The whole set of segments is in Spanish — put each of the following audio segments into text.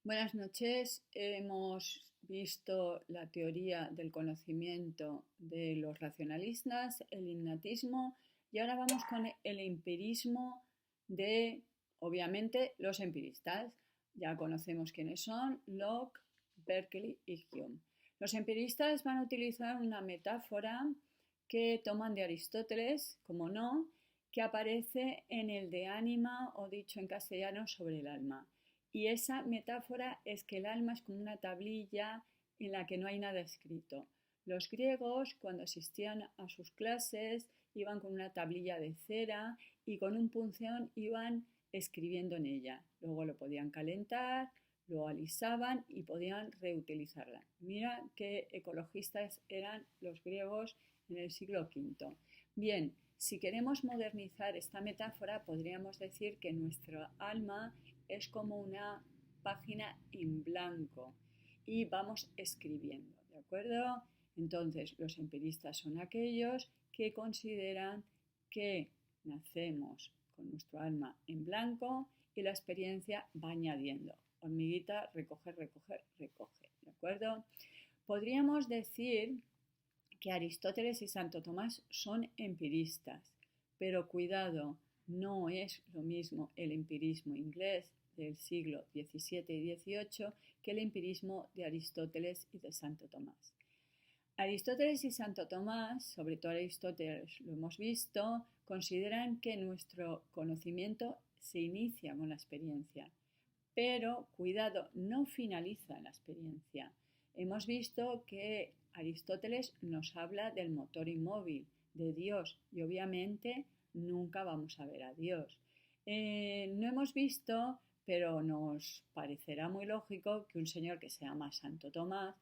Buenas noches. Hemos visto la teoría del conocimiento de los racionalistas, el innatismo, y ahora vamos con el empirismo de, obviamente, los empiristas. Ya conocemos quiénes son: Locke, Berkeley y Hume. Los empiristas van a utilizar una metáfora que toman de Aristóteles, como no, que aparece en el De Anima, o dicho en castellano, sobre el alma. Y esa metáfora es que el alma es como una tablilla en la que no hay nada escrito. Los griegos, cuando asistían a sus clases, iban con una tablilla de cera y con un punzón iban escribiendo en ella. Luego lo podían calentar, lo alisaban y podían reutilizarla. Mira qué ecologistas eran los griegos en el siglo V. Bien, si queremos modernizar esta metáfora, podríamos decir que nuestra alma es como una página en blanco y vamos escribiendo, ¿de acuerdo? Entonces, los empiristas son aquellos que consideran que nacemos con nuestro alma en blanco y la experiencia va añadiendo. Hormiguita, recoge, recoge, recoge, ¿de acuerdo? Podríamos decir que Aristóteles y Santo Tomás son empiristas, pero cuidado, no es lo mismo el empirismo inglés del siglo XVII y XVIII que el empirismo de Aristóteles y de Santo Tomás. Aristóteles y Santo Tomás, sobre todo Aristóteles lo hemos visto, consideran que nuestro conocimiento se inicia con la experiencia, pero cuidado, no finaliza en la experiencia. Hemos visto que Aristóteles nos habla del motor inmóvil, de Dios, y obviamente nunca vamos a ver a Dios. No hemos visto, pero nos parecerá muy lógico que un señor que se llama Santo Tomás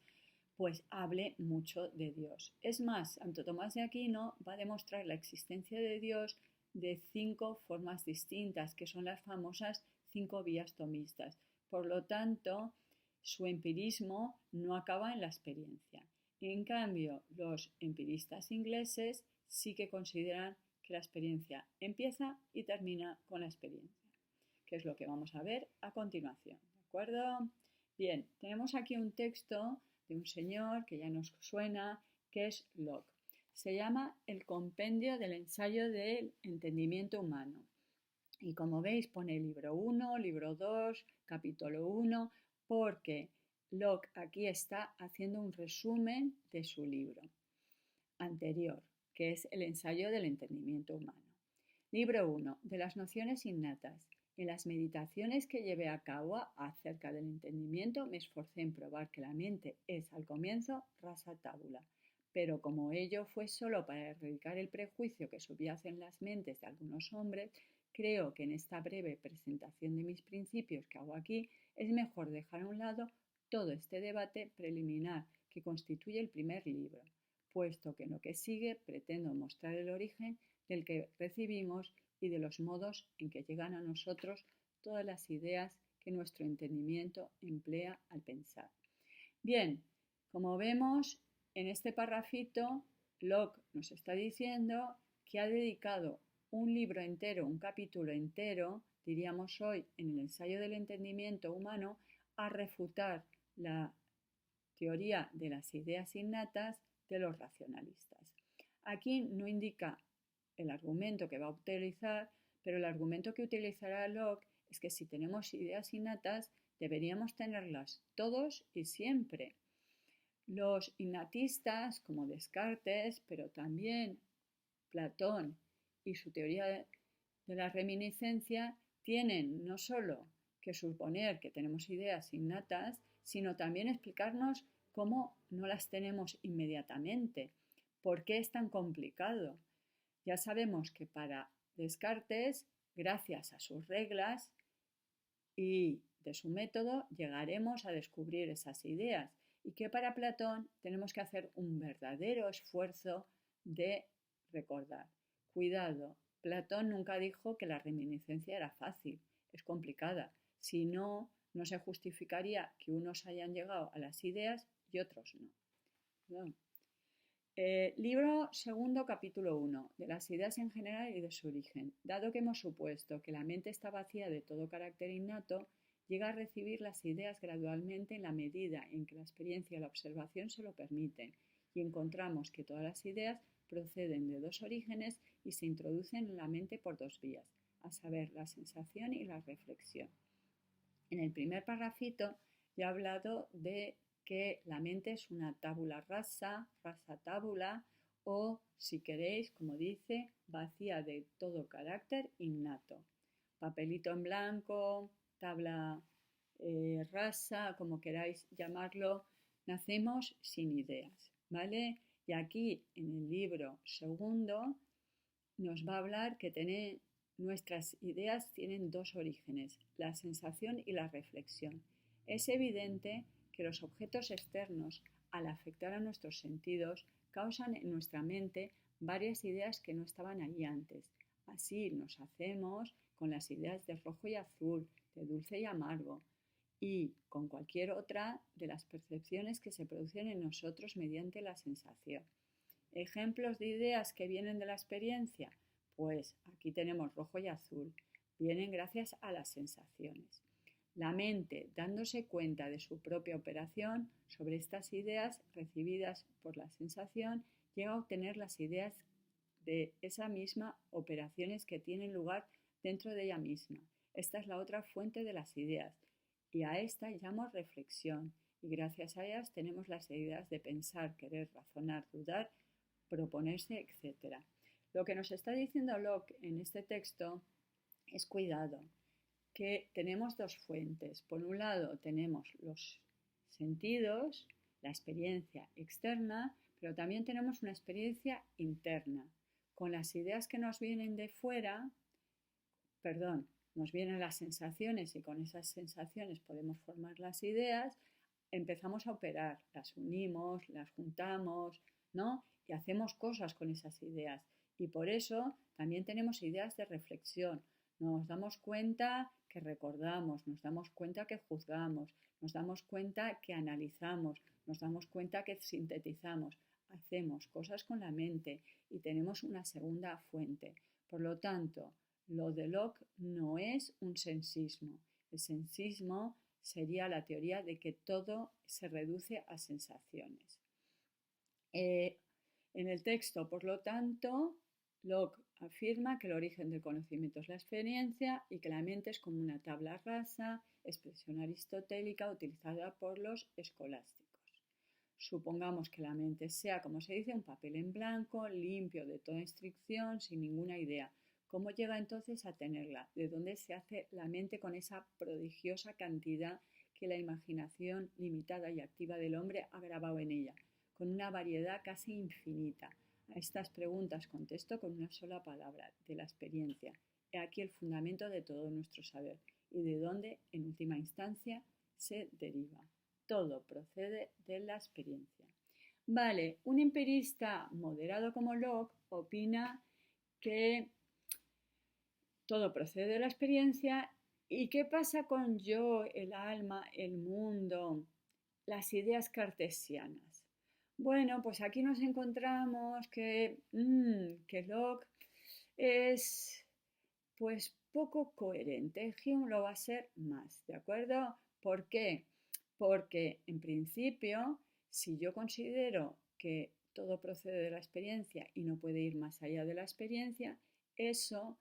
pues hable mucho de Dios. Es más, Santo Tomás de Aquino va a demostrar la existencia de Dios de 5 formas distintas, que son las famosas 5 vías tomistas. Por lo tanto, su empirismo no acaba en la experiencia. En cambio, los empiristas ingleses sí que consideran que la experiencia empieza y termina con la experiencia, que es lo que vamos a ver a continuación. ¿De acuerdo? Bien, tenemos aquí un texto de un señor que ya nos suena, que es Locke. Se llama El compendio del ensayo del entendimiento humano. Y como veis pone libro 1, libro 2, capítulo 1, porque Locke aquí está haciendo un resumen de su libro anterior, que es El ensayo del entendimiento humano. Libro 1. De las nociones innatas. En las meditaciones que llevé a cabo acerca del entendimiento me esforcé en probar que la mente es al comienzo rasa tabula, pero como ello fue solo para erradicar el prejuicio que subyace en las mentes de algunos hombres, creo que en esta breve presentación de mis principios que hago aquí es mejor dejar a un lado todo este debate preliminar que constituye el primer libro, puesto que en lo que sigue pretendo mostrar el origen del que recibimos y de los modos en que llegan a nosotros todas las ideas que nuestro entendimiento emplea al pensar. Bien, como vemos en este parrafito, Locke nos está diciendo que ha dedicado un libro entero, un capítulo entero, diríamos hoy, en el ensayo del entendimiento humano, a refutar la teoría de las ideas innatas de los racionalistas. Aquí no indica el argumento que va a utilizar, pero el argumento que utilizará Locke es que si tenemos ideas innatas, deberíamos tenerlas todos y siempre. Los innatistas, como Descartes, pero también Platón y su teoría de la reminiscencia, tienen no solo que suponer que tenemos ideas innatas, sino también explicarnos cómo no las tenemos inmediatamente. ¿Por qué es tan complicado? Ya sabemos que para Descartes, gracias a sus reglas y de su método, llegaremos a descubrir esas ideas, y que para Platón tenemos que hacer un verdadero esfuerzo de recordar. Cuidado, Platón nunca dijo que la reminiscencia era fácil, es complicada. Si no, no se justificaría que unos hayan llegado a las ideas y otros no. ¿No? Libro segundo, capítulo 1, de las ideas en general y de su origen. Dado que hemos supuesto que la mente está vacía de todo carácter innato, llega a recibir las ideas gradualmente en la medida en que la experiencia y la observación se lo permiten, y encontramos que todas las ideas proceden de dos orígenes y se introducen en la mente por dos vías, a saber, la sensación y la reflexión. En el primer parrafito ya he hablado de que la mente es una tabula rasa, rasa tabula, o, si queréis, como dice, vacía de todo carácter innato. Papelito en blanco, tabla rasa, como queráis llamarlo, nacemos sin ideas, ¿vale? Y aquí en el libro segundo nos va a hablar que nuestras ideas tienen dos orígenes, la sensación y la reflexión. Es evidente que los objetos externos, al afectar a nuestros sentidos, causan en nuestra mente varias ideas que no estaban allí antes. Así nos hacemos con las ideas de rojo y azul, de dulce y amargo, y con cualquier otra de las percepciones que se producen en nosotros mediante la sensación. ¿Ejemplos de ideas que vienen de la experiencia? Pues aquí tenemos rojo y azul. Vienen gracias a las sensaciones. La mente, dándose cuenta de su propia operación sobre estas ideas recibidas por la sensación, llega a obtener las ideas de esa misma operaciones que tienen lugar dentro de ella misma. Esta es la otra fuente de las ideas y a esta llamo reflexión, y gracias a ellas tenemos las ideas de pensar, querer, razonar, dudar, proponerse, etc. Lo que nos está diciendo Locke en este texto es cuidado, que tenemos dos fuentes. Por un lado tenemos los sentidos, la experiencia externa, pero también tenemos una experiencia interna. Con las ideas que nos vienen de fuera, nos vienen las sensaciones y con esas sensaciones podemos formar las ideas, empezamos a operar, las unimos, las juntamos, ¿no? Y hacemos cosas con esas ideas. Y por eso también tenemos ideas de reflexión. Nos damos cuenta que recordamos, nos damos cuenta que juzgamos, nos damos cuenta que analizamos, nos damos cuenta que sintetizamos, hacemos cosas con la mente y tenemos una segunda fuente. Por lo tanto, lo de Locke no es un sensismo. El sensismo sería la teoría de que todo se reduce a sensaciones. En el texto, por lo tanto, Locke afirma que el origen del conocimiento es la experiencia y que la mente es como una tabla rasa, expresión aristotélica utilizada por los escolásticos. Supongamos que la mente sea, como se dice, un papel en blanco, limpio de toda instrucción, sin ninguna idea. ¿Cómo llega entonces a tenerla? ¿De dónde se hace la mente con esa prodigiosa cantidad que la imaginación limitada y activa del hombre ha grabado en ella? Con una variedad casi infinita. A estas preguntas contesto con una sola palabra, de la experiencia. He aquí el fundamento de todo nuestro saber y de dónde, en última instancia, se deriva. Todo procede de la experiencia. Vale, un empirista moderado como Locke opina que todo procede de la experiencia. ¿Y qué pasa con yo, el alma, el mundo, las ideas cartesianas? Bueno, pues aquí nos encontramos que Locke es pues poco coherente. Hume lo va a ser más, ¿de acuerdo? ¿Por qué? Porque en principio, si yo considero que todo procede de la experiencia y no puede ir más allá de la experiencia, eso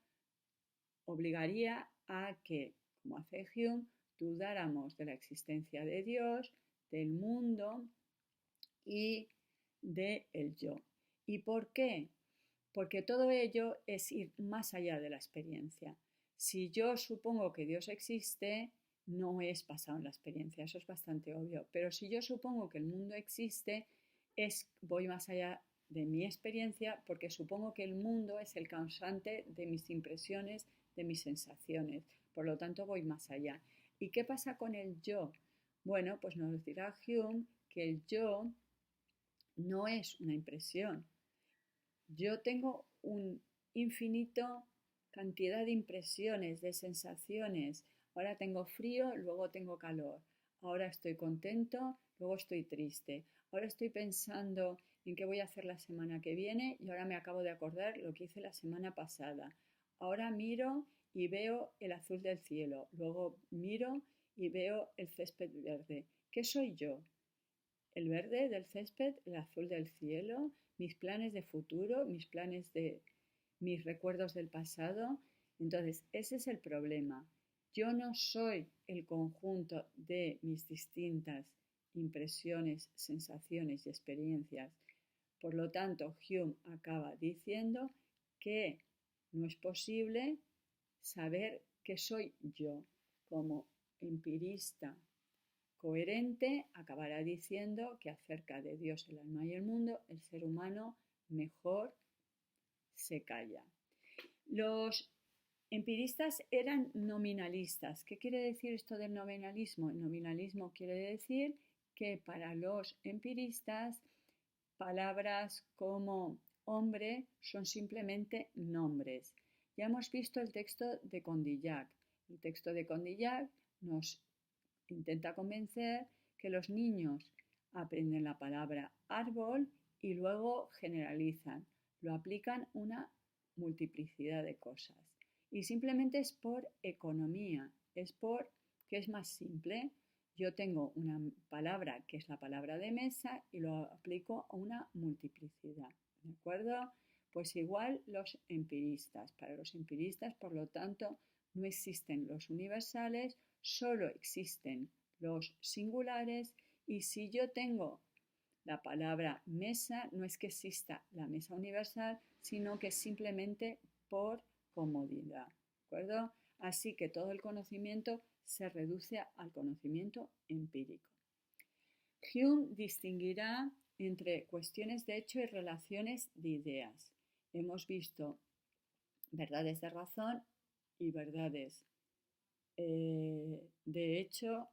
obligaría a que, como hace Hume, dudáramos de la existencia de Dios, del mundo y del yo. ¿Y por qué? Porque todo ello es ir más allá de la experiencia. Si yo supongo que Dios existe, no es basado en la experiencia, eso es bastante obvio. Pero si yo supongo que el mundo existe, voy más allá de mi experiencia porque supongo que el mundo es el causante de mis impresiones, de mis sensaciones. Por lo tanto, voy más allá. ¿Y qué pasa con el yo? Bueno, pues nos dirá Hume que el yo no es una impresión. Yo tengo un infinito cantidad de impresiones, de sensaciones. Ahora tengo frío, luego tengo calor. Ahora estoy contento, luego estoy triste. Ahora estoy pensando en qué voy a hacer la semana que viene y ahora me acabo de acordar lo que hice la semana pasada. Ahora miro y veo el azul del cielo. Luego miro y veo el césped verde. ¿Qué soy yo? ¿El verde del césped, el azul del cielo, mis planes de futuro, mis recuerdos del pasado? Entonces, ese es el problema. Yo no soy el conjunto de mis distintas impresiones, sensaciones y experiencias. Por lo tanto, Hume acaba diciendo que no es posible saber qué soy yo. Como empirista coherente, acabará diciendo que acerca de Dios, el alma y el mundo, el ser humano mejor se calla. Los empiristas eran nominalistas. ¿Qué quiere decir esto del nominalismo? El nominalismo quiere decir que para los empiristas palabras como hombre son simplemente nombres. Ya hemos visto el texto de Condillac. El texto de Condillac nos intenta convencer que los niños aprenden la palabra árbol y luego generalizan, lo aplican una multiplicidad de cosas. Y simplemente es por economía, es porque es más simple. Yo tengo una palabra que es la palabra de mesa y lo aplico a una multiplicidad, ¿de acuerdo? Pues igual los empiristas. Para los empiristas, por lo tanto, no existen los universales, solo existen los singulares y si yo tengo la palabra mesa, no es que exista la mesa universal, sino que simplemente por comodidad, ¿de acuerdo? Así que todo el conocimiento se reduce al conocimiento empírico. Hume distinguirá entre cuestiones de hecho y relaciones de ideas. Hemos visto verdades de razón y verdades de hecho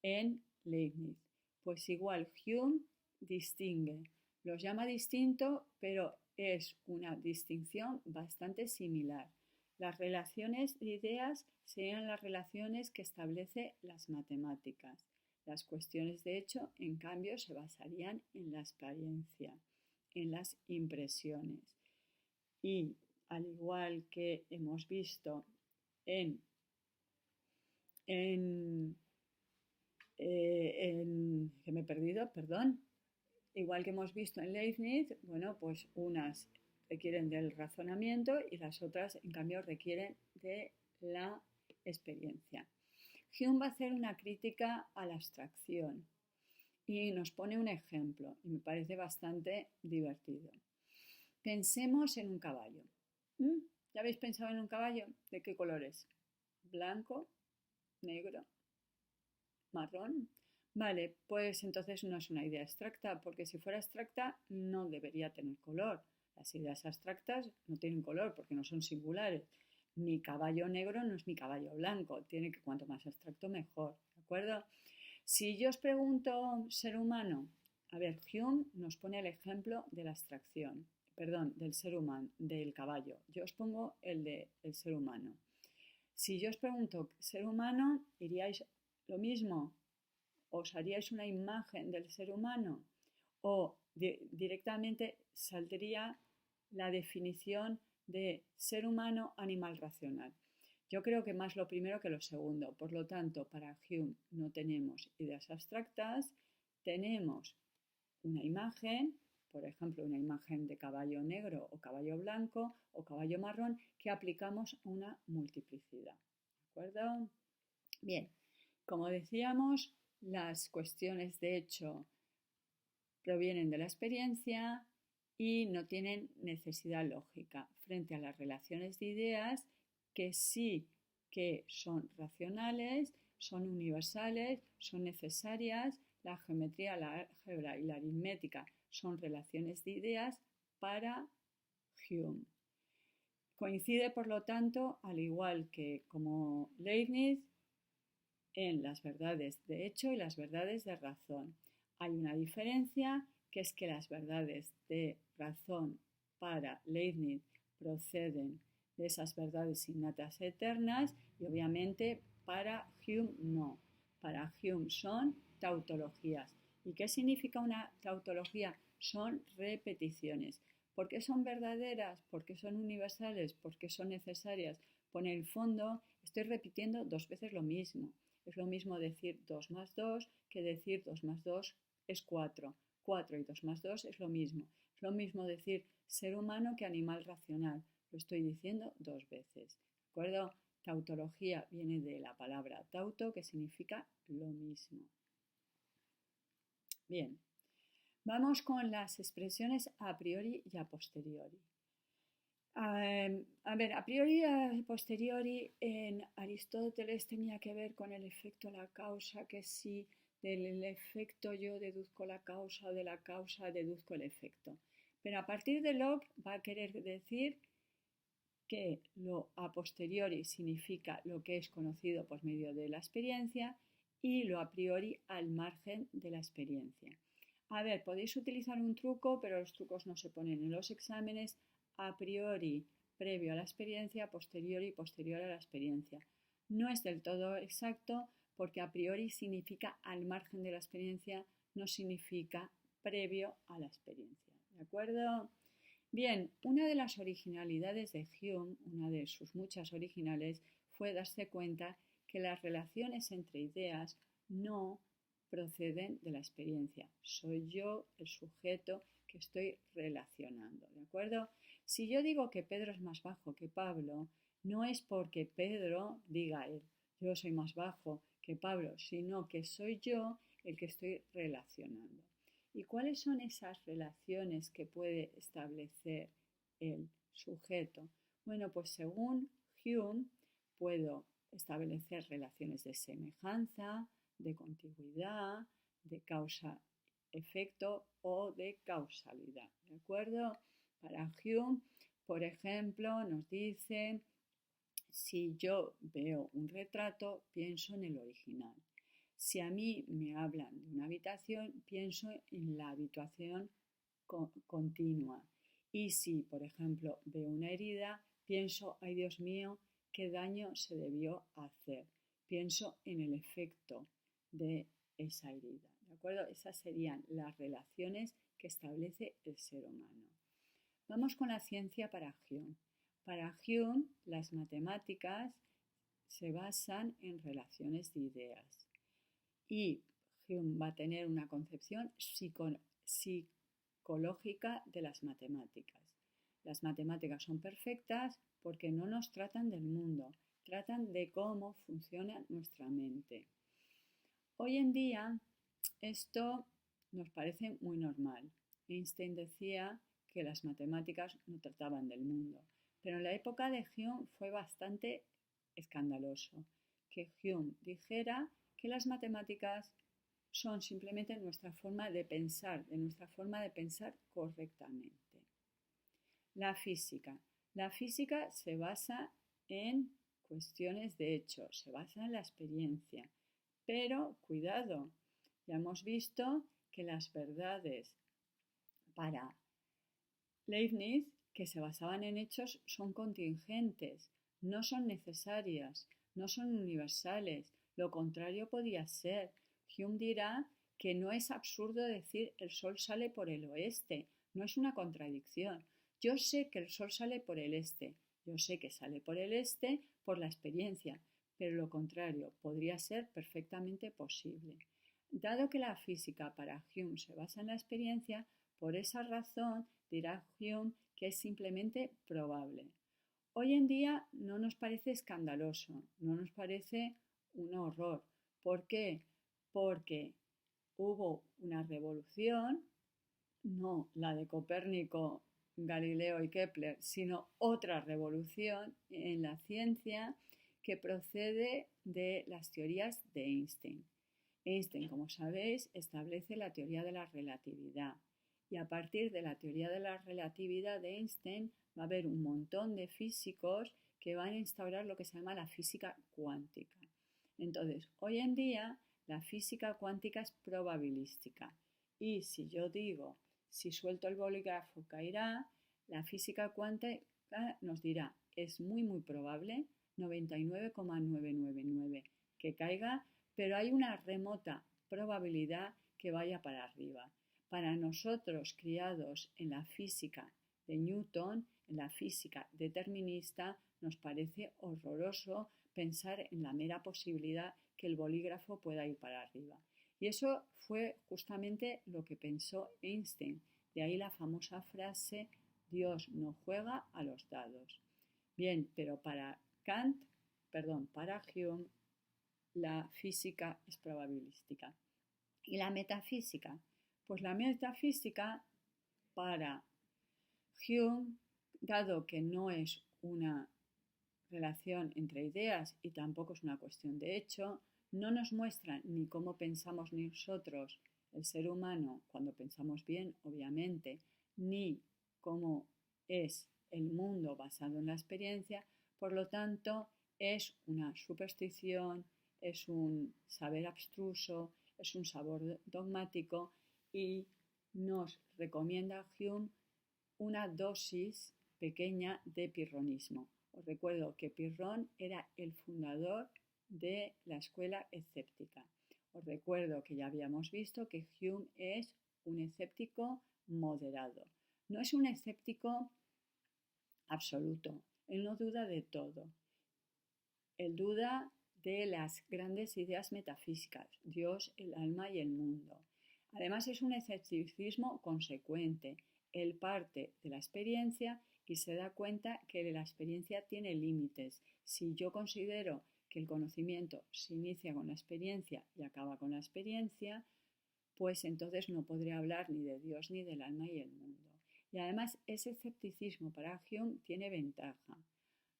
en Leibniz. Pues igual Hume distingue, los llama distinto, pero es una distinción bastante similar. Las relaciones de ideas serían las relaciones que establece las matemáticas. Las cuestiones de hecho, en cambio, se basarían en la experiencia, en las impresiones. Y al igual que hemos visto que me he perdido, perdón. Igual que hemos visto en Leibniz, bueno, pues unas requieren del razonamiento y las otras, en cambio, requieren de la experiencia. Hume va a hacer una crítica a la abstracción y nos pone un ejemplo y me parece bastante divertido. Pensemos en un caballo. ¿Ya habéis pensado en un caballo? ¿De qué color es? ¿Blanco? ¿Negro? ¿Marrón? Vale, pues entonces no es una idea abstracta, porque si fuera abstracta no debería tener color. Las ideas abstractas no tienen color porque no son singulares. Mi caballo negro no es mi caballo blanco, tiene que cuanto más abstracto mejor, ¿de acuerdo? Si yo os pregunto ser humano, a ver, Hume nos pone el ejemplo de la abstracción, perdón, del ser humano, del caballo. Yo os pongo el del ser humano. Si yo os pregunto ser humano, ¿diríais lo mismo? ¿Os haríais una imagen del ser humano? ¿O directamente saldría la definición de ser humano, animal racional? Yo creo que más lo primero que lo segundo. Por lo tanto, para Hume no tenemos ideas abstractas, tenemos una imagen, por ejemplo, una imagen de caballo negro o caballo blanco o caballo marrón que aplicamos a una multiplicidad. ¿De acuerdo? Bien, como decíamos, las cuestiones de hecho provienen de la experiencia y no tienen necesidad lógica frente a las relaciones de ideas que sí que son racionales, son universales, son necesarias. La geometría, la álgebra y la aritmética son relaciones de ideas para Hume. Coincide, por lo tanto, al igual que como Leibniz, en las verdades de hecho y las verdades de razón. Hay una diferencia, que es que las verdades de razón para Leibniz proceden de esas verdades innatas eternas y obviamente para Hume no. Para Hume son tautologías. ¿Y qué significa una tautología? Son repeticiones. ¿Por qué son verdaderas? ¿Por qué son universales? ¿Por qué son necesarias? Pues en el fondo estoy repitiendo dos veces lo mismo. Es lo mismo decir 2 más 2 que decir 2 más 2 es 4. 4 y 2 más 2 es lo mismo. Es lo mismo decir ser humano que animal racional. Lo estoy diciendo 2 veces. ¿De acuerdo? Tautología viene de la palabra tauto, que significa lo mismo. Bien, vamos con las expresiones a priori y a posteriori. A ver, a priori y a posteriori en Aristóteles tenía que ver con el efecto la causa, que si del efecto yo deduzco la causa o de la causa deduzco el efecto. Pero a partir de Locke va a querer decir que lo a posteriori significa lo que es conocido por medio de la experiencia y lo a priori al margen de la experiencia. A ver, podéis utilizar un truco, pero los trucos no se ponen en los exámenes. A priori previo a la experiencia, a posteriori posterior a la experiencia. No es del todo exacto porque a priori significa al margen de la experiencia, no significa previo a la experiencia. ¿De acuerdo? Bien, una de las originalidades de Hume, una de sus muchas originales, fue darse cuenta que las relaciones entre ideas no proceden de la experiencia. Soy yo el sujeto que estoy relacionando, ¿de acuerdo? Si yo digo que Pedro es más bajo que Pablo, no es porque Pedro diga él, yo soy más bajo que Pablo, sino que soy yo el que estoy relacionando. ¿Y cuáles son esas relaciones que puede establecer el sujeto? Bueno, pues según Hume puedo establecer relaciones de semejanza, de contigüidad, de causa-efecto o de causalidad. ¿De acuerdo? Para Hume, por ejemplo, nos dice, si yo veo un retrato, pienso en el original. Si a mí me hablan de una habitación, pienso en la habitación continua. Y si, por ejemplo, veo una herida, pienso, ay Dios mío, qué daño se debió hacer. Pienso en el efecto de esa herida. ¿De acuerdo? Esas serían las relaciones que establece el ser humano. Vamos con la ciencia para Hume. Para Hume, las matemáticas se basan en relaciones de ideas. Y Hume va a tener una concepción psicológica de las matemáticas. Las matemáticas son perfectas porque no nos tratan del mundo, tratan de cómo funciona nuestra mente. Hoy en día esto nos parece muy normal. Einstein decía que las matemáticas no trataban del mundo, pero en la época de Hume fue bastante escandaloso que Hume dijera que las matemáticas son simplemente nuestra forma de pensar, de nuestra forma de pensar correctamente. La física. La física se basa en cuestiones de hecho, se basa en la experiencia. Pero, cuidado, ya hemos visto que las verdades para Leibniz, que se basaban en hechos, son contingentes, no son necesarias, no son universales. Lo contrario podía ser. Hume dirá que no es absurdo decir el sol sale por el oeste, no es una contradicción. Yo sé que el sol sale por el este, yo sé que sale por el este por la experiencia, pero lo contrario podría ser perfectamente posible. Dado que la física para Hume se basa en la experiencia, por esa razón dirá Hume que es simplemente probable. Hoy en día no nos parece escandaloso, no nos parece un horror. ¿Por qué? Porque hubo una revolución, no la de Copérnico, Galileo y Kepler, sino otra revolución en la ciencia que procede de las teorías de Einstein. Einstein, como sabéis, establece la teoría de la relatividad y a partir de la teoría de la relatividad de Einstein va a haber un montón de físicos que van a instaurar lo que se llama la física cuántica. Entonces, hoy en día la física cuántica es probabilística y si yo digo, si suelto el bolígrafo caerá, la física cuántica nos dirá, es muy probable, 99,999, que caiga, pero hay una remota probabilidad que vaya para arriba. Para nosotros, criados en la física de Newton, en la física determinista, nos parece horroroso pensar en la mera posibilidad que el bolígrafo pueda ir para arriba. Y eso fue justamente lo que pensó Einstein. De ahí la famosa frase, Dios no juega a los dados. Bien, pero para Hume, la física es probabilística. ¿Y la metafísica? Pues la metafísica para Hume, dado que no es una relación entre ideas y tampoco es una cuestión de hecho, no nos muestra ni cómo pensamos nosotros, el ser humano, cuando pensamos bien, obviamente, ni cómo es el mundo basado en la experiencia, por lo tanto, es una superstición, es un saber abstruso, es un saber dogmático y nos recomienda Hume una dosis pequeña de pirronismo. Os recuerdo que Pirrón era el fundador de la escuela escéptica. Os recuerdo que ya habíamos visto que Hume es un escéptico moderado. No es un escéptico absoluto. Él no duda de todo. Él duda de las grandes ideas metafísicas, Dios, el alma y el mundo. Además es un escepticismo consecuente. Él parte de la experiencia y se da cuenta que la experiencia tiene límites. Si yo considero que el conocimiento se inicia con la experiencia y acaba con la experiencia, pues entonces no podré hablar ni de Dios ni del alma y el mundo. Y además ese escepticismo para Hume tiene ventaja.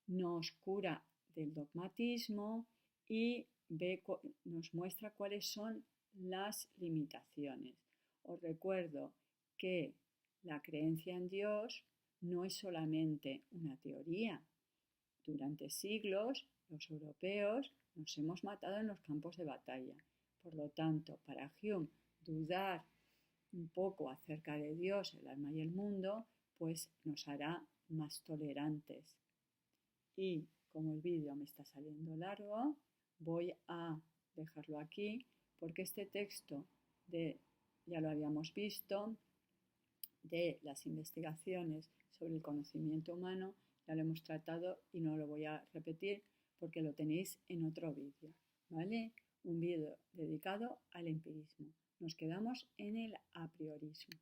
Nos cura del dogmatismo y nos muestra cuáles son las limitaciones. Os recuerdo que la creencia en Dios no es solamente una teoría. Durante siglos los europeos nos hemos matado en los campos de batalla. Por lo tanto, para Hume, dudar un poco acerca de Dios, el alma y el mundo, pues nos hará más tolerantes. Y como el vídeo me está saliendo largo, voy a dejarlo aquí porque este texto ya lo habíamos visto, de las investigaciones sobre el conocimiento humano, ya lo hemos tratado y no lo voy a repetir porque lo tenéis en otro vídeo, ¿vale? Un vídeo dedicado al empirismo. Nos quedamos en el apriorismo.